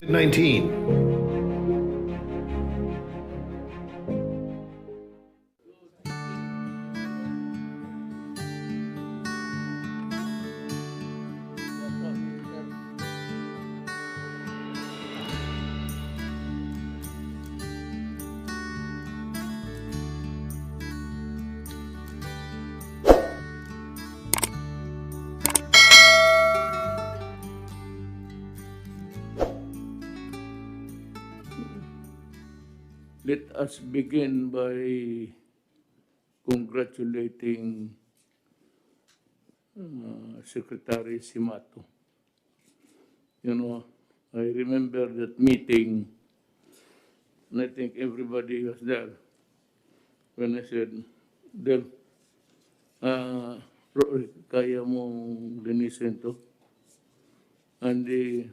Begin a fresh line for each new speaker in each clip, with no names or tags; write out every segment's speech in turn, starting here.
COVID-19.
Let us begin by congratulating Secretary Simato. You know, I remember that meeting, and I think everybody was there when I said, Del, kaya mong linisin to? And the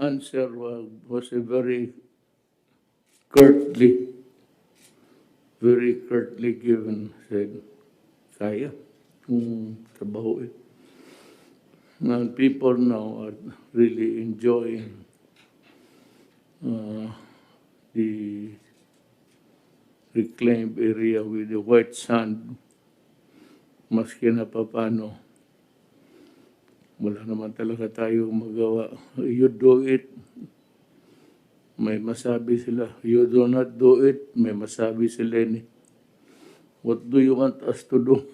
answer was a very curtly given, said, kaya, kung trabaho eh. And people now are really enjoying the reclaimed area with the white sand, maski na papano. Wala naman talaga tayong magawa. You do it, may masabi sila. You do not do it, may masabi sila ni. What do you want us to do?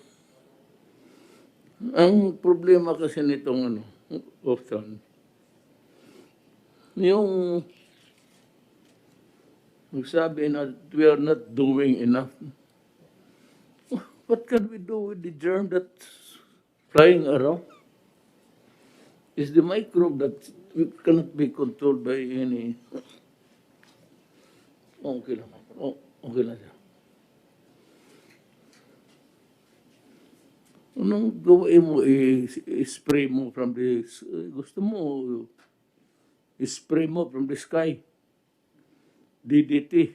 Ang problema kasi nitong often, yung magsabi na we are not doing enough. What can we do with the germ that's flying around? Is the microbe that cannot be controlled by any. Okay lang. Okay lang siya. Anong gawin mo? I-spray mo from the. Gusto mo, i-spray mo from the sky. DDT.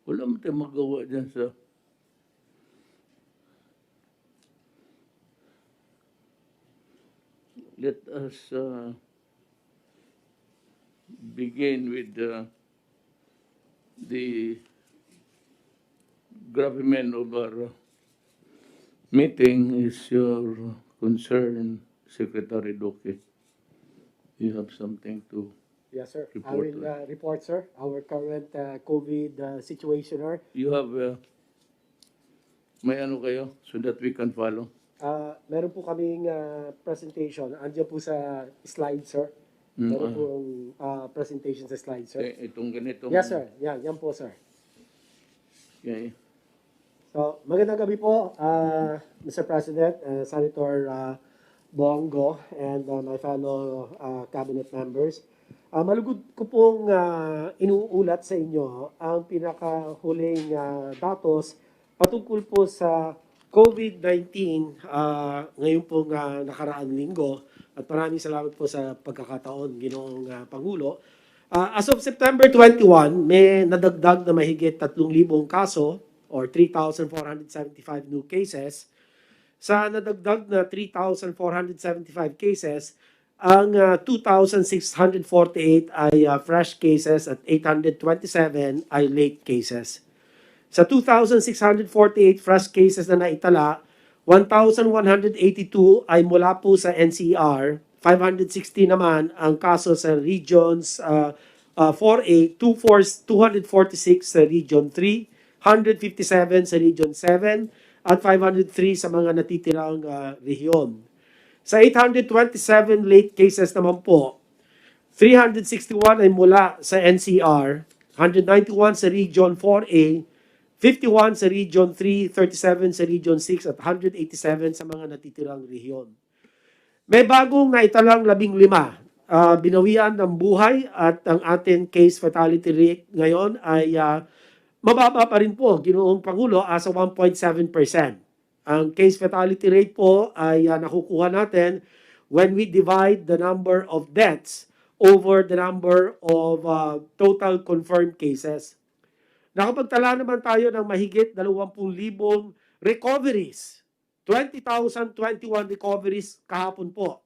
Wala mo tayong magawa dyan sa. Let us begin with the gravamen of our meeting is your concern, Secretary Duque. You have something to
Yes, sir. I
report.
will report, sir, our current COVID situation.
You have, may ano kayo so that we can follow?
Meron po kaming presentation. Andiyan po sa slide, sir. Meron po presentation sa slide, sir.
Itong ganito.
Yes, sir. Yan po, sir.
Okay.
So, magandang gabi po, Mr. President, Senator Bongo, and my fellow cabinet members. Malugod ko pong inuulat sa inyo ang pinakahuling datos patungkol po sa COVID-19 ngayon pong nakaraang linggo. At maraming salamat po sa pagkakataon, Ginoong Pangulo. As of September 21, may nadagdag na mahigit 3,000 kaso or 3,475 new cases. Sa nadagdag na 3,475 cases, ang 2,648 ay fresh cases at 827 ay late cases. Sa 2,648 fresh cases na naitala, 1,182 ay mula po sa NCR, 560 naman ang kaso sa regions 4A, 246 sa Region 3, 157 sa Region 7, at 503 sa mga natitirang rehiyon. Sa 827 late cases naman po, 361 ay mula sa NCR, 191 sa Region 4A, 51 sa Region 3, 37 sa Region 6, at 187 sa mga natitirang rehiyon. May bagong naitalang 15. Binawian ng buhay at ang ating case fatality rate ngayon ay mababa pa rin po, Ginoong Pangulo, as 1.7%. Ang case fatality rate po ay nakukuha natin when we divide the number of deaths over the number of total confirmed cases. Nakapagtala naman tayo ng mahigit 20,000 recoveries 20,021 recoveries kahapon po.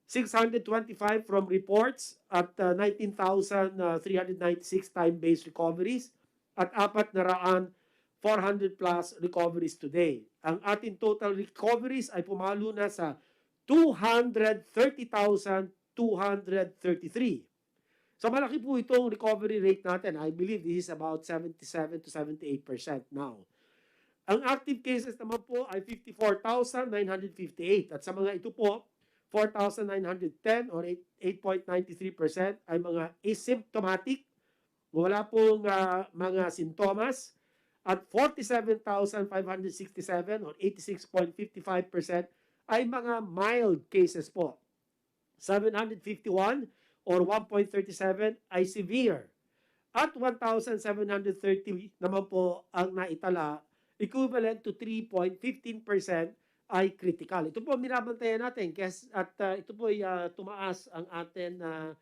625 from reports at 19,396 time-based recoveries at 400 plus recoveries today. Ang ating total recoveries ay pumalo na sa 230,233. So malaki po itong recovery rate natin. I believe this is about 77 to 78% now. Ang active cases naman po ay 54,958. At sa mga ito po, 4,910 or 8.93% ay mga asymptomatic, wala pong mga sintomas, at 47,567 or 86.55% ay mga mild cases po. 751 or 1.37 ay severe. At 1,730 naman po ang naitala, equivalent to 3.15% ay critical. Ito po binabantayan natin at ito po ay tumaas ang atin na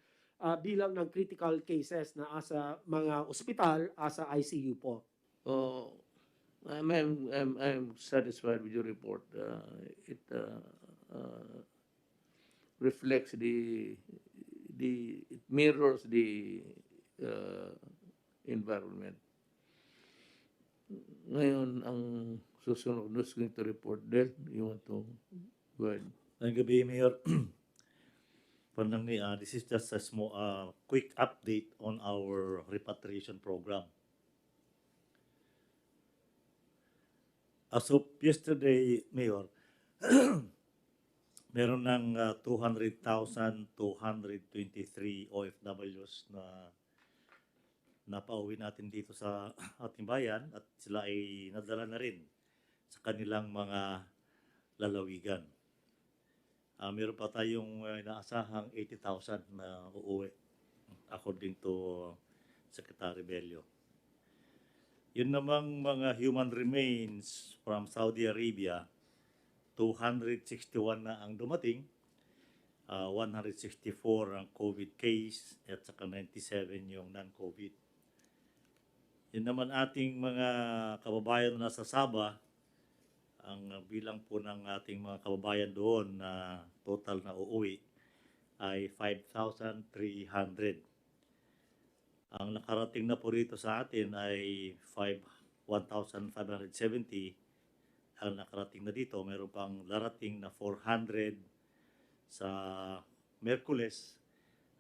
bilang ng critical cases na asa mga ospital, asa ICU po.
Oh, I'm satisfied with your report. It reflects it mirrors the environment. Ngayon, ang susunod is going to report Del, you want to go ahead?
Thank you, Mayor. This is just a small, quick update on our repatriation program. As of yesterday, Mayor, meron ng 200,223 OFWs na napauwi natin dito sa ating bayan at sila ay nadala na rin sa kanilang mga lalawigan. Meron pa tayong inaasahang 80,000 na uuwi according to Secretary Bello. Yun namang mga human remains from Saudi Arabia, 261 na ang dumating, 164 ang COVID case at saka 97 yung non-COVID. Yun naman ating mga kababayan na nasa Sabah, ang bilang po ng ating mga kababayan doon na total na uuwi ay 5,300. Ang nakarating na po rito sa atin ay 1,570. Ang nakarating na dito, mayroon pang darating na 400 sa Merkules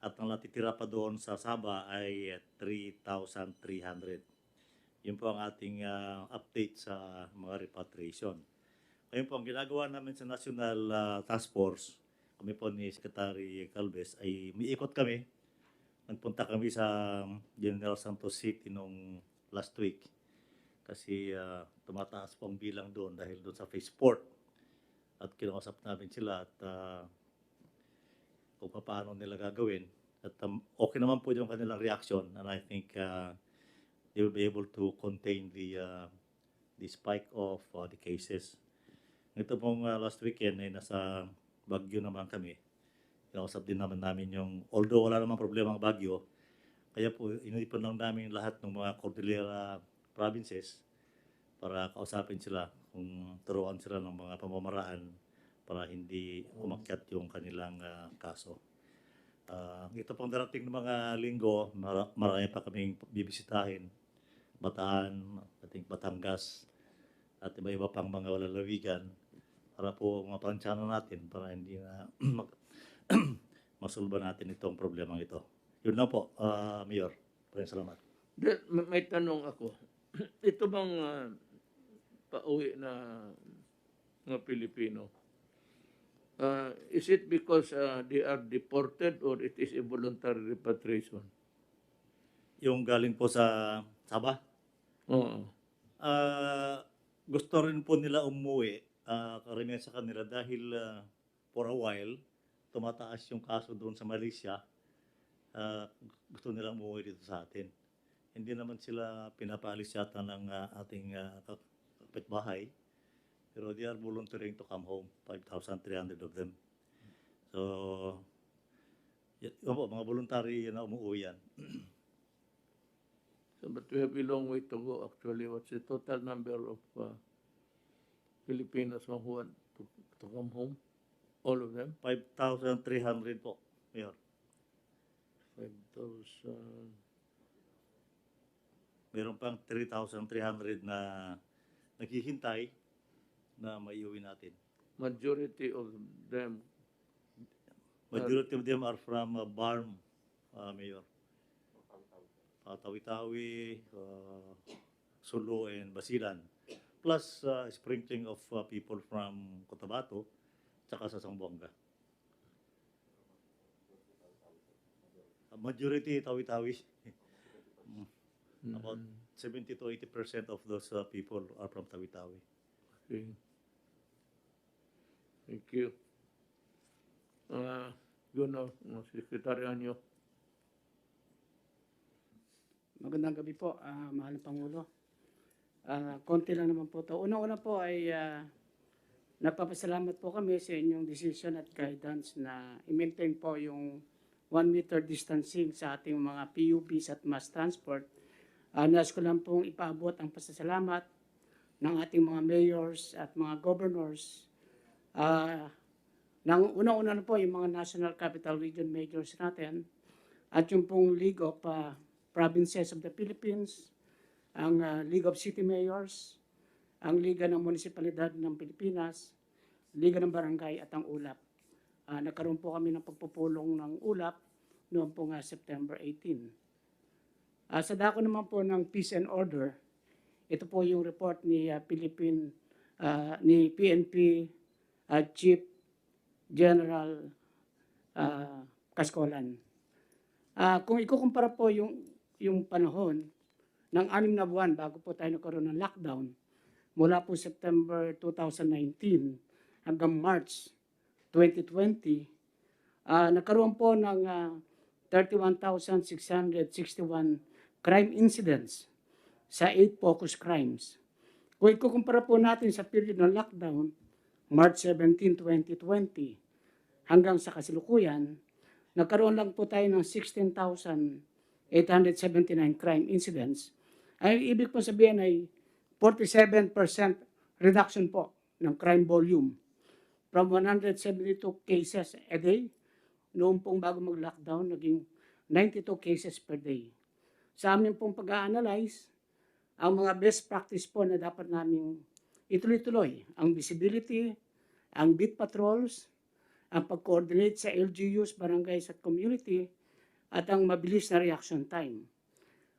at ang natitira pa doon sa Sabah ay 3,300. Yun po ang ating update sa mga repatriation. Ngayon po, ang ginagawa namin sa National Task Force, kami po ni Secretary Calves, ay umiikot kami. Nagpunta kami sa General Santos City nung last week kasi tumataas po ang bilang doon dahil doon sa phase 4. At kinausap namin sila at kung paano nila gagawin. At okay naman po yung kanilang reaction and I think they will be able to contain the spike of the cases. Ito pong last weekend ay nasa Baguio naman kami. Kinausap din namin yung, although wala namang problema ang Baguio, kaya po inipon lang namin lahat ng mga Cordillera provinces para kausapin sila kung turuan sila ng mga pamamaraan para hindi umakyat yung kanilang kaso. Ito pong darating ng mga linggo, marami pa kaming bibisitahin. Bataan, ating Batangas, at iba-iba pang mga lalawigan para po mapansyano natin para hindi na masulba natin itong problema ito. Yun lang po, Mayor. Maraming salamat.
May tanong ako. Ito bang pauwi na mga Pilipino, is it because they are deported or it is a voluntary repatriation?
Yung galing po sa Sabah?
Oo.
Gusto rin po nila umuwi, karamihan sa kanila dahil for a while, tumataas yung kaso doon sa Malaysia. Gusto nilang umuwi dito sa atin. Hindi naman sila pinapaalis yata ng ating kapitbahay. Pero they are volunteering to come home, 5,300 of them. So, yun po, mga voluntary na umuwi yan.
So, but we have a long way to go actually. What's the total number of Filipinos who want to come home? All of them?
5,300 po, Mayor.
5,000.
Meron pang 3,300 na naghihintay na maiuwi natin.
Majority of them.
Majority of them are from Barm, Mayor. Tawi-Tawi, Sulu, and Basilan. Plus sprinkling of people from Cotabato, tsaka sa Zamboanga. Majority Tawi-Tawi. About 70 to 80% of those people are from Tawi-Tawi.
Okay. Thank you. Yun na, Secretary Anyo.
Magandang gabi po, mahal na Pangulo. Konti lang naman po ito. Una-una po ay napapasalamat po kami sa inyong decision at guidance na i-maintain po yung 1 meter distancing sa ating mga PUBs at mass transport. Nais ko lang pong ipaabot ang pasasalamat ng ating mga mayors at mga governors. Una-una na po yung mga National Capital Region mayors natin at yung pong League of Provinces of the Philippines, ang League of City Mayors, ang Liga ng Munisipalidad ng Pilipinas, Liga ng Barangay at ang ULAP. Nagkaroon po kami ng pagpupulong ng ULAP noong po September 18. Sa dako naman po ng Peace and Order, ito po yung report ni PNP Chief General Cascolan. Kung ikukumpara po yung panahon ng 6 na buwan bago po tayo nagkaroon ng lockdown, mula po September 2019 hanggang March 2020, nagkaroon po ng 31,661 crime incidents sa 8 focus crimes. Kung ikukumpara po natin sa period ng lockdown, March 17, 2020, hanggang sa kasalukuyan, nagkaroon lang po tayo ng 16,879 crime incidents. Ay ibig po sabihin ay 47% reduction po ng crime volume from 172 cases a day noong pong bago mag-lockdown, naging 92 cases per day. Sa amin pong pag-a-analyze, ang mga best practice po na dapat namin ituloy-tuloy, ang visibility, ang beat patrols, ang pag-coordinate sa LGUs, barangays at community, at ang mabilis na reaction time.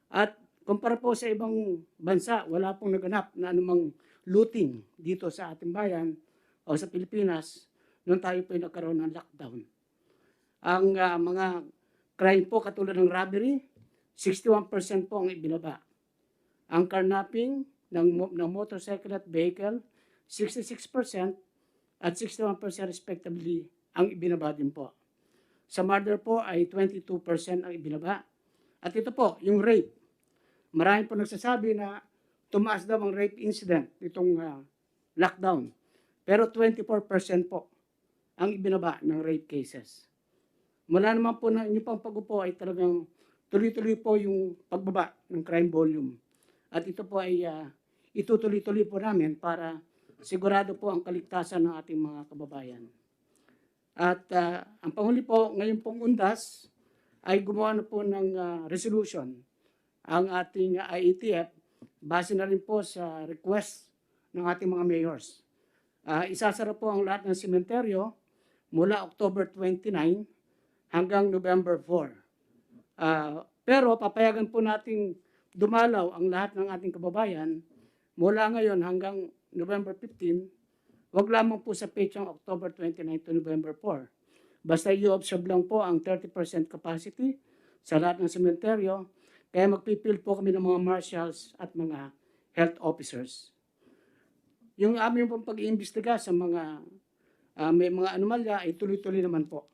At kumpara po sa ibang bansa, wala pong naganap na anumang looting dito sa ating bayan o sa Pilipinas noong tayo po nagkaroon ng lockdown. Ang mga crime po katulad ng robbery, 61% po ang ibinaba. Ang carnapping ng motorcycle at vehicle, 66% at 61% respectively ang ibinaba din po. Sa murder po ay 22% ang ibinaba. At ito po, yung rape. Marami po nagsasabi na tumaas daw ang rape incident itong lockdown. Pero 24% po ang ibinaba ng rape cases. Mula naman po na inyong pang pag-upo ay talagang tuloy-tuloy po yung pagbaba ng crime volume. At ito po ay itutuloy-tuloy po namin para sigurado po ang kaligtasan ng ating mga kababayan. At ang panghuli po, ngayon pong undas ay gumawa na po ng resolution ang ating IETF base na rin po sa request ng ating mga mayors. Isasara po ang lahat ng sementeryo mula October 29 hanggang November 4. Pero papayagan po nating dumalaw ang lahat ng ating kababayan mula ngayon hanggang November 15, wag lamang po sa petsang October 29 to November 4. Basta i-observe lang po ang 30% capacity sa lahat ng sementeryo, kaya magpipil po kami ng mga marshals at mga health officers. Yung aming pong pag-iimbestiga sa mga may mga anomalya ay tuloy-tuloy naman po.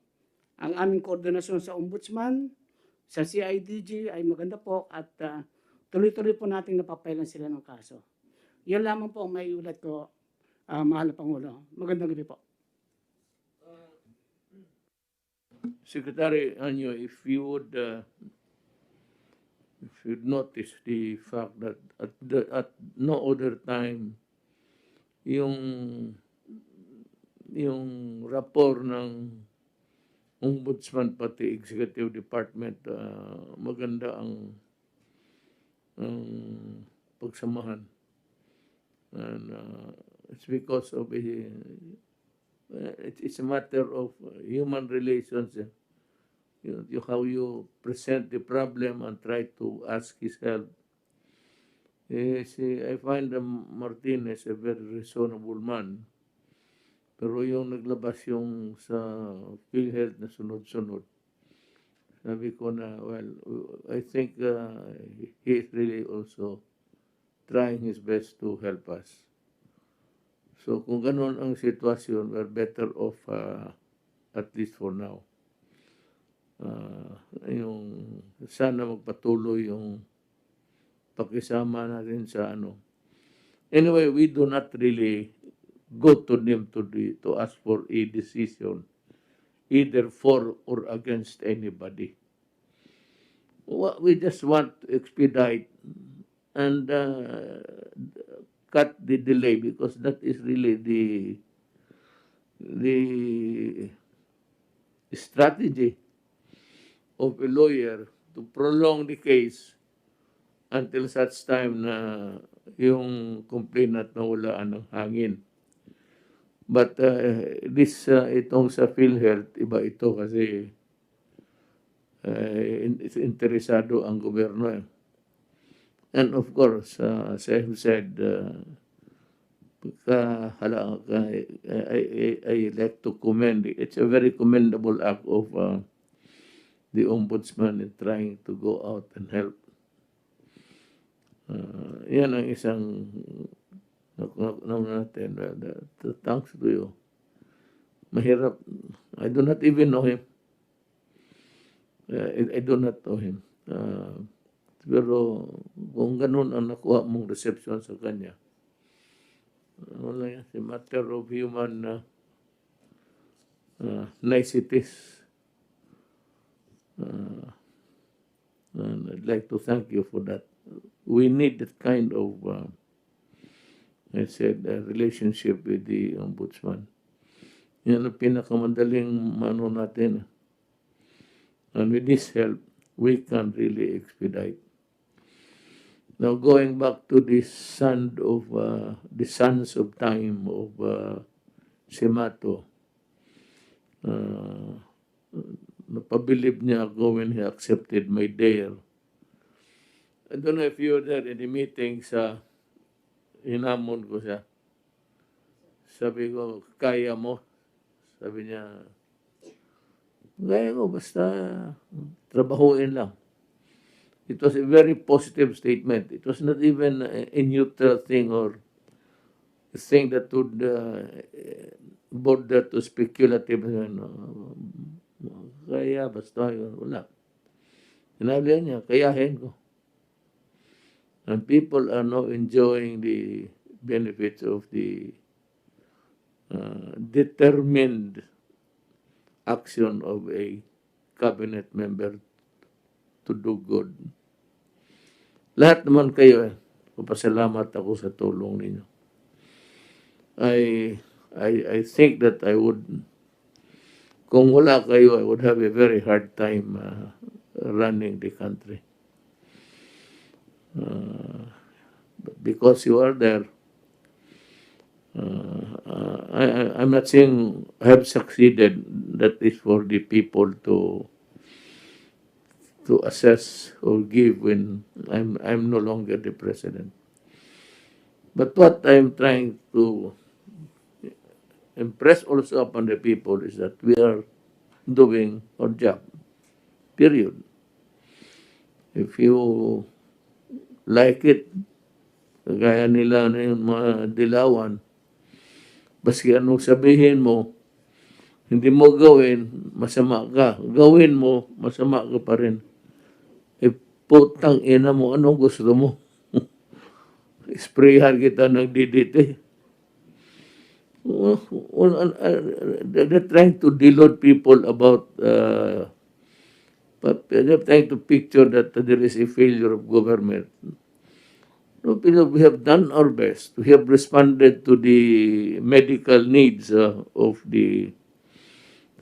Ang aming koordinasyon sa Ombudsman, sa CIDG ay maganda po at tuloy-tuloy po nating napapailan sila ng kaso. Yan lamang po ang may ulat ko, mahal na Pangulo. Magandang gabi po.
Secretary Anyo, if you'd notice the fact that at no other time yung yung rapport ng ombudsman pati executive department, maganda ang pagsamahan. And it's because of it's a matter of human relations. How you present the problem and try to ask his help. I find Martinez a very reasonable man. Pero yung naglabas yung sa PhilHealth na sunod-sunod, sabi ko na, well, I think he is really also trying his best to help us. So kung ganun ang sitwasyon, we're better off at least for now. Yung sana magpatuloy yung pakisama natin sa ano. Anyway, we do not really go to them to ask for a decision either for or against anybody. We just want to expedite and cut the delay, because that is really the strategy of a lawyer, to prolong the case until such time na yung complainant nawalaan ng hangin. But itong sa PhilHealth, iba ito kasi interesado ang gobyerno. And of course, as I have said, I like to commend. It's a very commendable act of the ombudsman in trying to go out and help. Yan ang isang natin. Thanks to you. Mahirap. I do not even know him. I do not know him. Pero kung ganun ang nakuha mong reception sa kanya, wala yan. It's a matter of human niceties. And I'd like to thank you for that. We need that kind of, I said, relationship with the ombudsman. Yan ang pinakamadaling mano natin. And with this help, we can really expedite. Now, going back to the sons of time of Simato, napabilib niya ako when he accepted my dare. I don't know if you were there in the meeting sa hinamon ko siya. Sabi ko, kaya mo? Sabi niya, kaya ko, basta trabahuin lang. It was a very positive statement. It was not even a neutral thing or a thing that would border to speculative. Kaya, basta yun, wala. Sinabi niya, kayahin ko. And people are now enjoying the benefits of the determined action of a cabinet member to do good. Lahat naman kayo, papasalamat ako sa tulong ninyo. I think that I would, kung wala kayo, I would have a very hard time running the country. Because you are there, I'm not saying I have succeeded. That is for the people to assess or give when I'm no longer the president. But what I'm trying to impress also upon the people is that we are doing our job. Period. If you like it, kagaya nila na yung mga dilawan, baski anong sabihin mo, hindi mo gawin, masama ka. Gawin mo, masama ka pa rin. Putang ina mo, anong gusto mo? Sprayhan kita ng DDT. They're trying to delude people about, but they're trying to picture that there is a failure of government. No, we have done our best. We have responded to the medical needs of the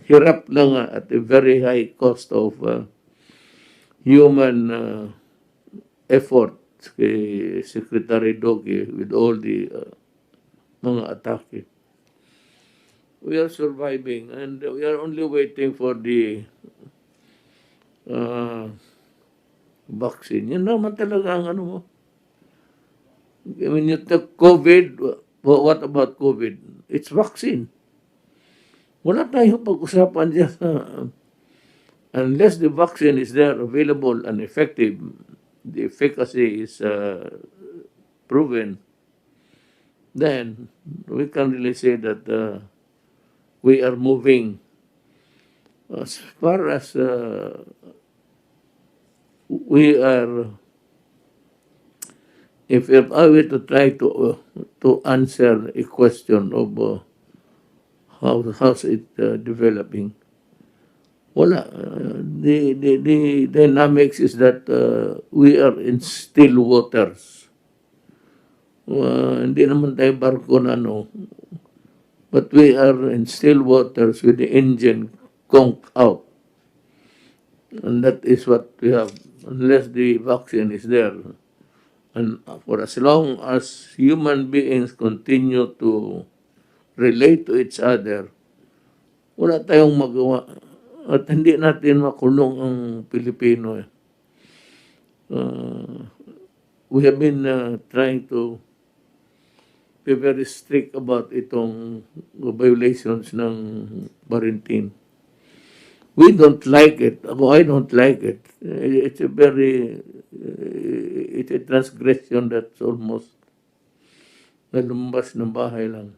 hirap lang at a very high cost of human effort kay Secretary Doge with all the mga atake. We are surviving and we are only waiting for the vaccine. Yun naman talaga ang ano mo. When you take COVID, what about COVID? It's vaccine. Wala tayong pag-usapan dyan. Unless the vaccine is there, available and effective, the efficacy is proven, then we can really say that we are moving as far as we are. If I were to try to answer a question of how's it developing, wala. The dynamics is that we are in still waters. Hindi naman tayo barko na but we are in still waters with the engine conked out. And that is what we have, unless the vaccine is there. And for as long as human beings continue to relate to each other, wala tayong magawa. At hindi natin makulong ang Pilipino. We have been trying to be very strict about itong violations ng quarantine. We don't like it. I don't like it. It's a very, it's a transgression that's almost nalumbas ng bahay lang.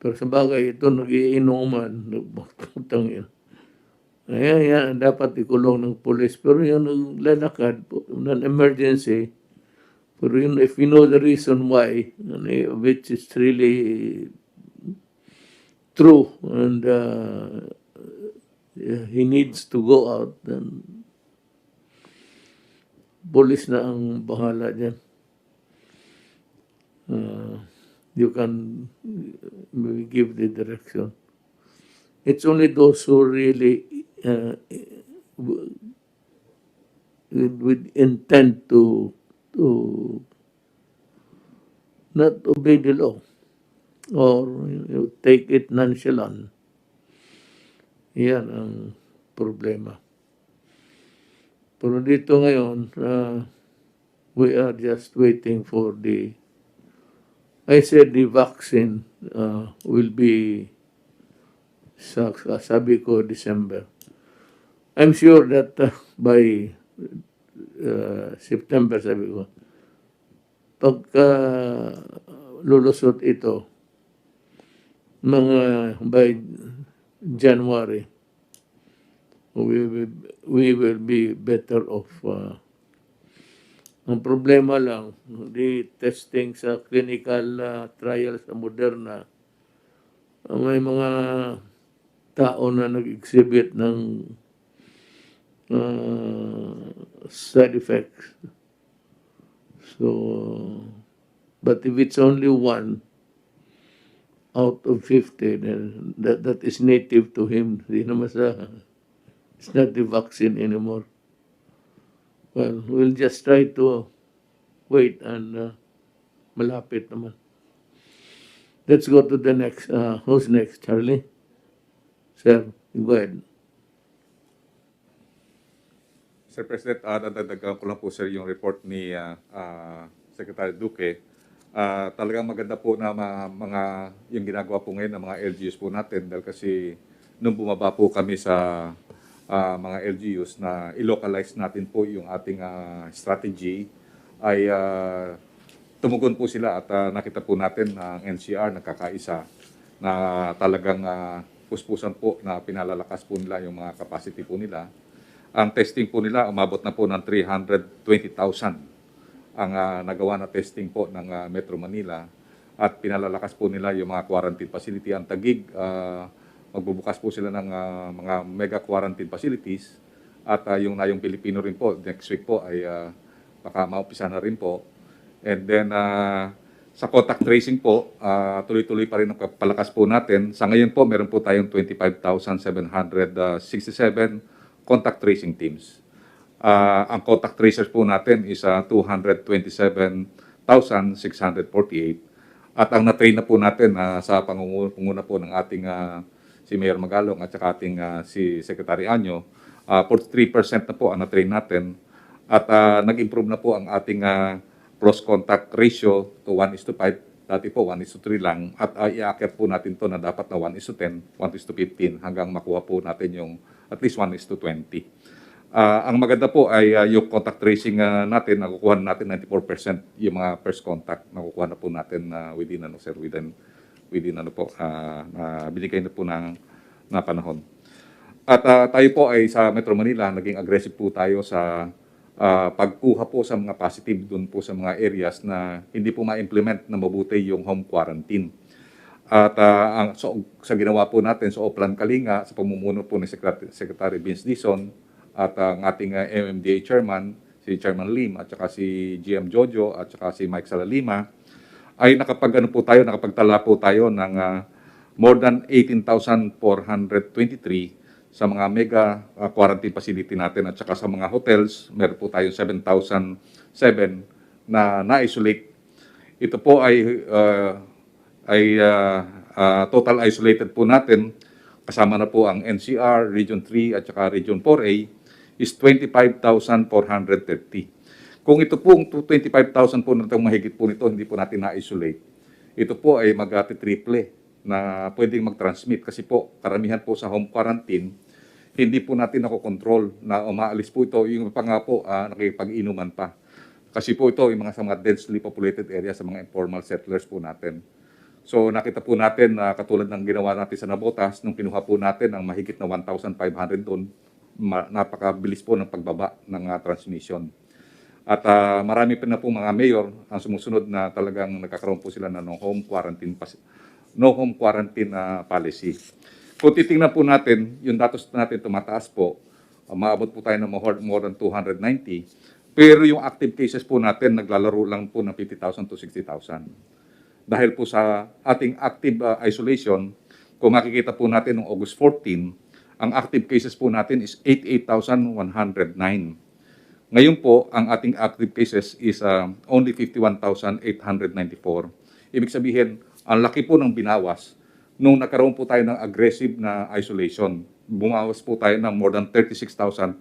Pero sa bagay, ito nagiinuman, nagputang yan. Yan, dapat ikulong ng pulis. Pero yung lalakad, non-emergency, pero yun, if you know the reason why, which is really true, and he needs to go out, then police na ang bahala dyan. You can give the direction. It's only those who really with intent to not obey the law or take it nonchalant. Yan ang problema. Pero dito ngayon, we are just waiting for I said the vaccine will be, sabi ko, December. I'm sure that by September, sabi ko, pagka lulusot ito, by January, we will be better off. Ang problema lang, the testing sa clinical trial sa Moderna, may mga tao na nag-exhibit ng side effects. So, but if it's only 1 out of 50, then that is native to him. It's not the vaccine anymore. Well, we'll just try to wait and malapit naman. Let's go to the next. Who's next, Charlie? Sir, go ahead.
Sir President, dadagdagan ko lang po sir yung report ni Secretary Duque. Talagang maganda po na yung ginagawa po ngayon ng mga LGUs po natin dahil kasi nung bumaba po kami sa mga LGUs na i-localize natin po yung ating strategy ay tumugon po sila at nakita po natin na NCR nagkakaisa na talagang puspusan po na pinalalakas po nila yung mga capacity po nila. Ang testing po nila umabot na po ng 320,000 ang nagawa na testing po ng Metro Manila at pinalalakas po nila yung mga quarantine facility. Ang Taguig, magbubukas po sila ng mga mega quarantine facilities at yung Pilipino rin po, next week po ay baka maumpisa na rin po. And then, sa contact tracing po, tuloy-tuloy pa rin ang palakas po natin. Sa ngayon po, meron po tayong 25,767 contact tracing teams. Ang contact tracers po natin is 227,648. At ang na-train na po natin sa pangunguna po ng ating si Mayor Magalong at saka ating si Secretary Anyo, 43% na po ang na-train natin. At nag-improve na po ang ating close contact ratio to 1:5. Dati po 1:3 lang. At iaakit po natin to na dapat na 1:10, 1:15 hanggang makuha po natin yung at least 1:20. Ang maganda po ay yung contact tracing natin, nakukuha natin 94% yung mga first contact. Nakukuha na po natin within ano sir, within ano po, binigay na po na panahon. At tayo po ay sa Metro Manila, naging aggressive po tayo sa pagkuha po sa mga positive doon po sa mga areas na hindi po ma-implement na mabuti yung home quarantine. At sa ginawa po natin sa Oplan Kalinga, sa pamumuno po ni Secretary Vince Dizon at ang ating MMDA Chairman, si Chairman Lim, at saka si GM Jojo, at saka si Mike Salalima, ay nakapagtala po tayo ng more than 18,423 sa mga mega quarantine facility natin at saka sa mga hotels, meron po tayong 7,007 na na-isolate. Ito po ay total isolated po natin, kasama na po ang NCR, Region 3 at saka Region 4A, is 25,430. Kung ito pong 25,000 po na itong mahigit po nito, hindi po natin na-isolate, ito po ay mag-triple na pwedeng mag-transmit kasi po karamihan po sa home quarantine, hindi po natin nakokontrol na umaalis po ito, yung pa nga po nakikipag-inuman pa. Kasi po ito yung sa mga densely populated area, sa mga informal settlers po natin. So nakita po natin na katulad ng ginawa natin sa Nabotas, nung kinuha po natin ang mahigit na 1,500 doon, napakabilis po ng pagbaba ng transmission. At marami pa na po mga mayor ang sumusunod na talagang nagkakaroon po sila na no home quarantine policy. Kung titingnan po natin, yung datos natin tumataas po, maabot po tayo ng more than 290, pero yung active cases po natin naglalaro lang po ng 50,000 to 60,000. Dahil po sa ating active isolation, kung makikita po natin noong August 14, ang active cases po natin is 88,109. Ngayon po, ang ating active cases is only 51,894. Ibig sabihin, ang laki po ng binawas nung nagkaroon po tayo ng aggressive na isolation. Bumawas po tayo ng more than 36,215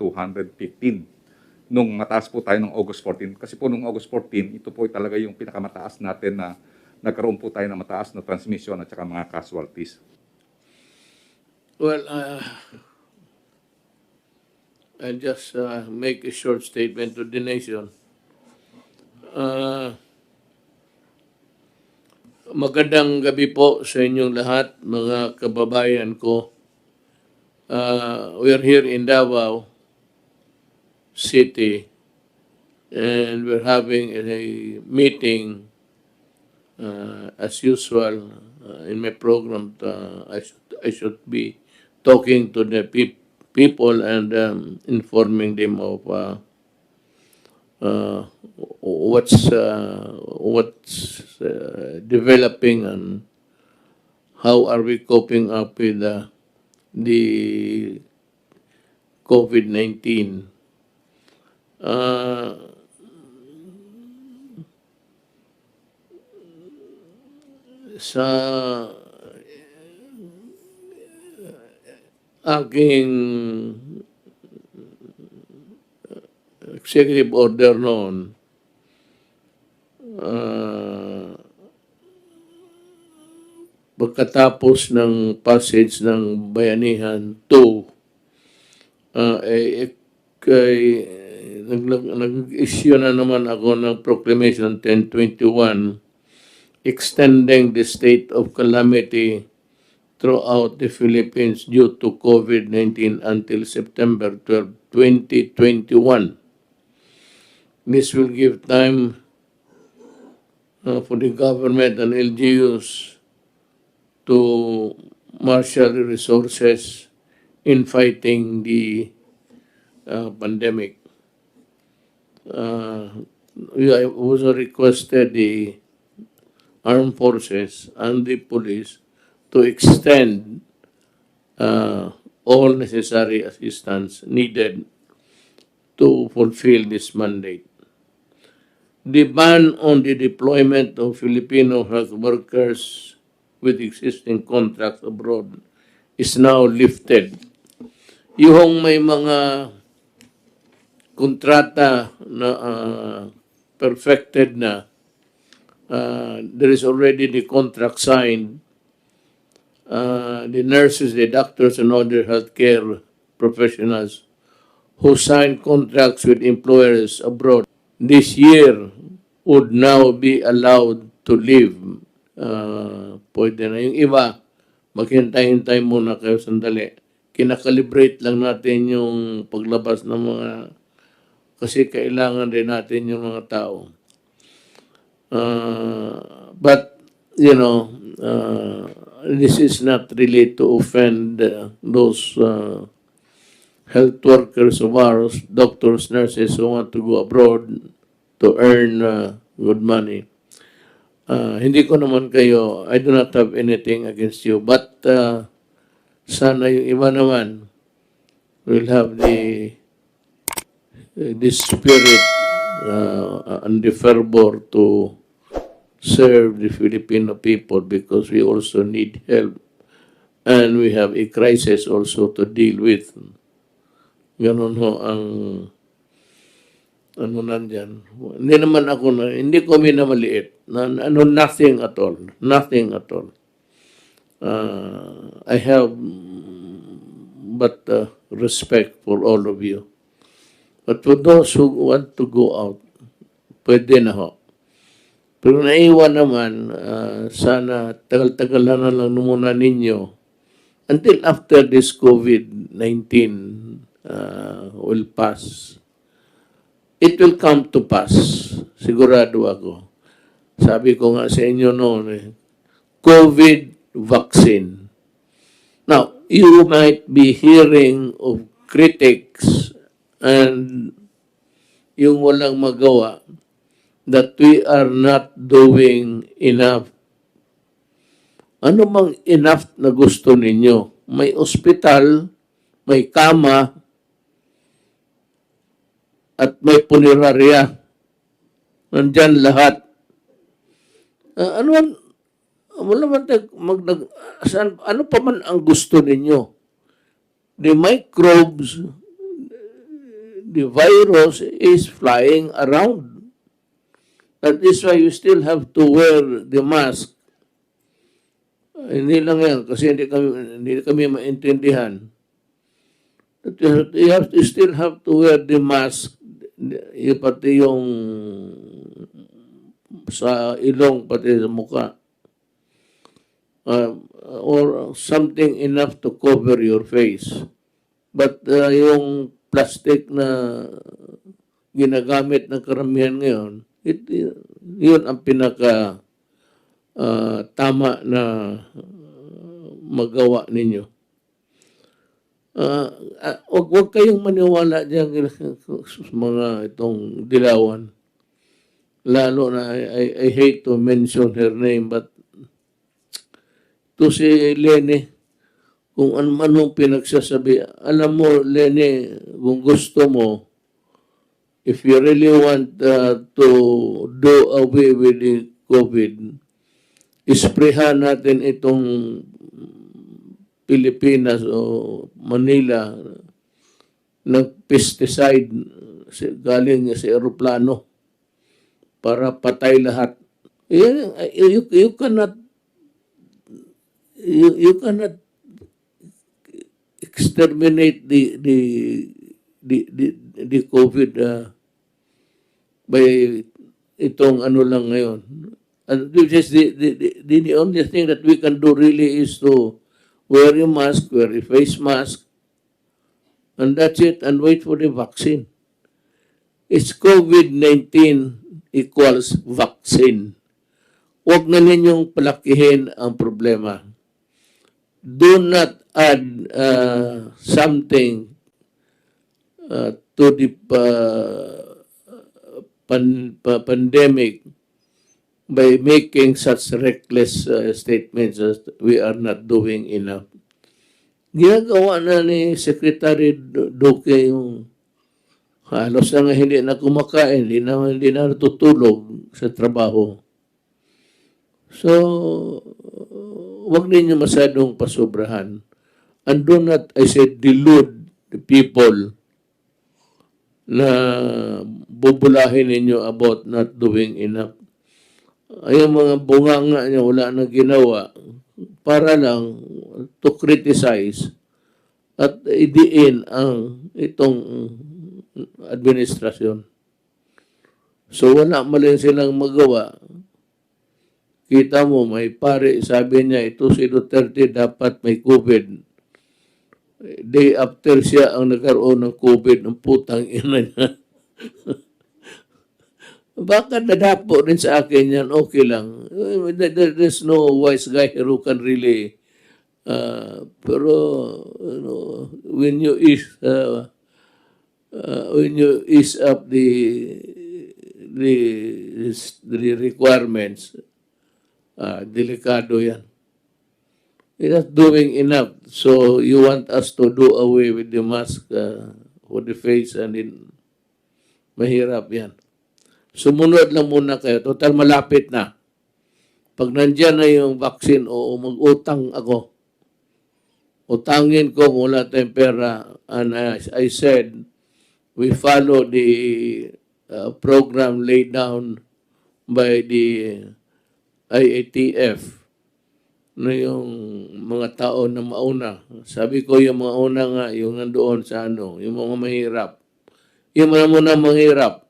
nung mataas po tayo ng August 14. Kasi po nung August 14, ito po talaga yung pinakamataas natin na nagkaroon po tayo ng mataas na transmission at saka mga casualties.
Well, I'll just make a short statement to the nation. Magandang gabi po sa inyong lahat, mga kababayan ko. We're here in Davao City and we're having a meeting as usual in my program. I should be talking to the people and informing them of what's developing and how are we coping up with the COVID-19. Sa aking executive order noon, pagkatapos ng passage ng Bayanihan 2, nag-issue na naman ako ng Proclamation 1021 extending the state of calamity throughout the Philippines due to COVID-19 until September 12, 2021. This will give time for the government and LGUs to marshal resources in fighting the pandemic. we have also requested the armed forces and the police to extend all necessary assistance needed to fulfill this mandate. The ban on the deployment of Filipino health workers with existing contracts abroad is now lifted. Yung may mga kontrata na perfected na, there is already the contract signed, the nurses, the doctors, and other healthcare professionals who sign contracts with employers abroad this year would now be allowed to leave. Pwede na. Yung iba, maghintay-hintay muna kayo sandali. Kinakalibrate lang natin yung paglabas ng mga, kasi kailangan din natin yung mga tao. But, you know, this is not really to offend those health workers of ours, doctors, nurses who want to go abroad to earn good money. Hindi ko naman kayo, I do not have anything against you, but sana yung iba naman will have this spirit and the fervor to serve the Filipino people, because we also need help and we have a crisis also to deal with. Ganon ho ang ano nandyan. Hindi naman ako hindi ko minamaliit. Nothing at all. Nothing at all. I have but respect for all of you. But for those who want to go out, pwede na ho. Pero naiwan naman, sana tagal-tagal na lang muna ninyo until after this COVID-19 will pass. It will come to pass. Sigurado ako. Sabi ko nga sa inyo noon, COVID vaccine. Now, you might be hearing of critics and yung walang magawa that we are not doing enough. Ano bang enough na gusto ninyo? May ospital, may kama, at may punerarya. Nandyan lahat. Ano pa man ang gusto ninyo? The microbes, the virus is flying around. That is why you still have to wear the mask. Hindi lang yan, kasi hindi kami maintindihan. You still have to wear the mask, pati yung sa ilong, pati sa mukha. Or something enough to cover your face. But yung plastic na ginagamit ng karamihan ngayon, yun ang pinaka tama na magawa ninyo. Huwag kayong maniwala dyan mga itong dilawan. Lalo na, I hate to mention her name, but to si Lene, kung anong pinagsasabi, alam mo, Lene, kung gusto mo, if you really want to do away with the COVID, isprehan natin itong Pilipinas o Manila ng pesticide galing sa eroplano para patay lahat. You cannot exterminate the COVID by itong ano lang ngayon. And this is the only thing that we can do really is to wear a mask, wear a face mask, and that's it, and wait for the vaccine. It's COVID-19 equals vaccine. Huwag na ninyong palakihin ang problema. Do not add something to the pandemic by making such reckless statements as we are not doing enough. Ginagawa na ni Secretary Duque yung halos na nga hindi na kumakain, hindi na natutulog sa trabaho. So, wag ninyo masyadong pasobrahan. And do not, I said, delude the people na bubulahin ninyo about not doing enough. Ay, mga bunganga niya, wala na ginawa para lang to criticize at idiin ang itong administrasyon. So, wala mali silang magawa. Kita mo, may pare, sabi niya, ito si Duterte dapat may COVID. Day after siya ang nagkaroon ng COVID, ng putang ina niya. Baka nadapo rin sa akin yan, okay lang. There's no wise guy who can really, pero, you know, when you ease up the requirements, delikado yan. You're not doing enough. So you want us to do away with the mask for the face and then mahirap yan. Sumunod lang muna kayo. Total malapit na. Pag nandyan na yung vaccine, o mag-utang ako. Utangin ko mula tayong pera. And as I said, we follow the program laid down by the IATF na yung mga tao na mauna. Sabi ko yung mga una nga, yung nandoon sa ano, yung mga mahirap. Yung mga muna mahirap.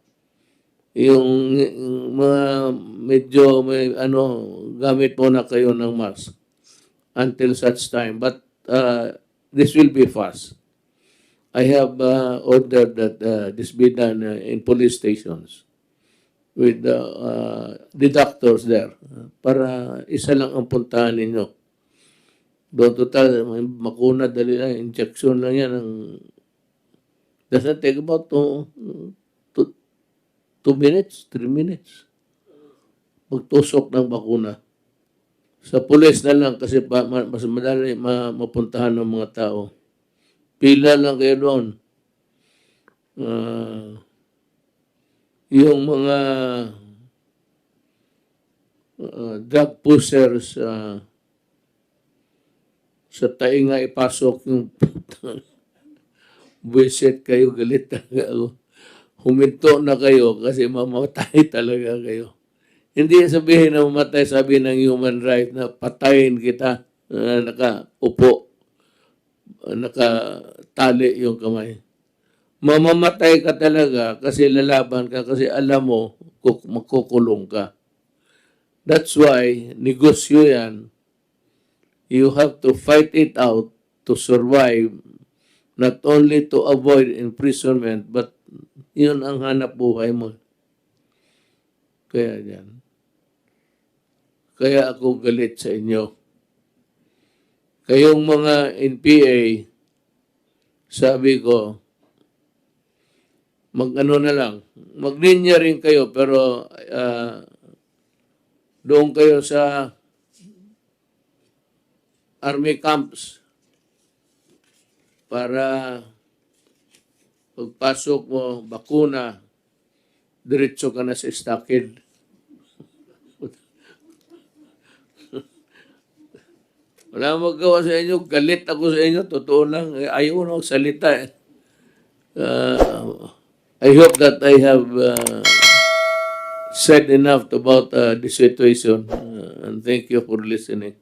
Yung mga medyo may ano, gamit muna kayo ng mask until such time. But this will be fast. I have ordered that this be done in police stations with the doctors there para isa lang ang puntahan ninyo. Doon total, makuna, dali lang, injection lang yan. Doesn't take about 2 minutes, 3 minutes. Magtusok ng bakuna. Sa pulis na lang kasi mas madali mapuntahan ng mga tao. Pila lang kayo doon. Yung mga drug pushers sa tainga ipasok yung buwisit kayo, galit talaga ako. Huminto na kayo kasi mamatay talaga kayo. Hindi sabihin na mamatay, sabi ng human right na patayin kita, nakaupo, nakatali yung kamay. Mamamatay ka talaga kasi lalaban ka kasi alam mo magkukulong ka. That's why negosyo yan. You have to fight it out to survive, not only to avoid imprisonment, but yun ang hanap buhay mo. Kaya yan. Kaya ako galit sa inyo. Kayong mga NPA, sabi ko, mag-ano na lang, mag-linya rin kayo, pero doon kayo sa army camps para pagpasok mo, bakuna, diretso ka na sa stockade. Wala magawa sa inyo, galit ako sa inyo, totoo lang, ayaw na magsalita. I hope that I have said enough about the situation, and thank you for listening.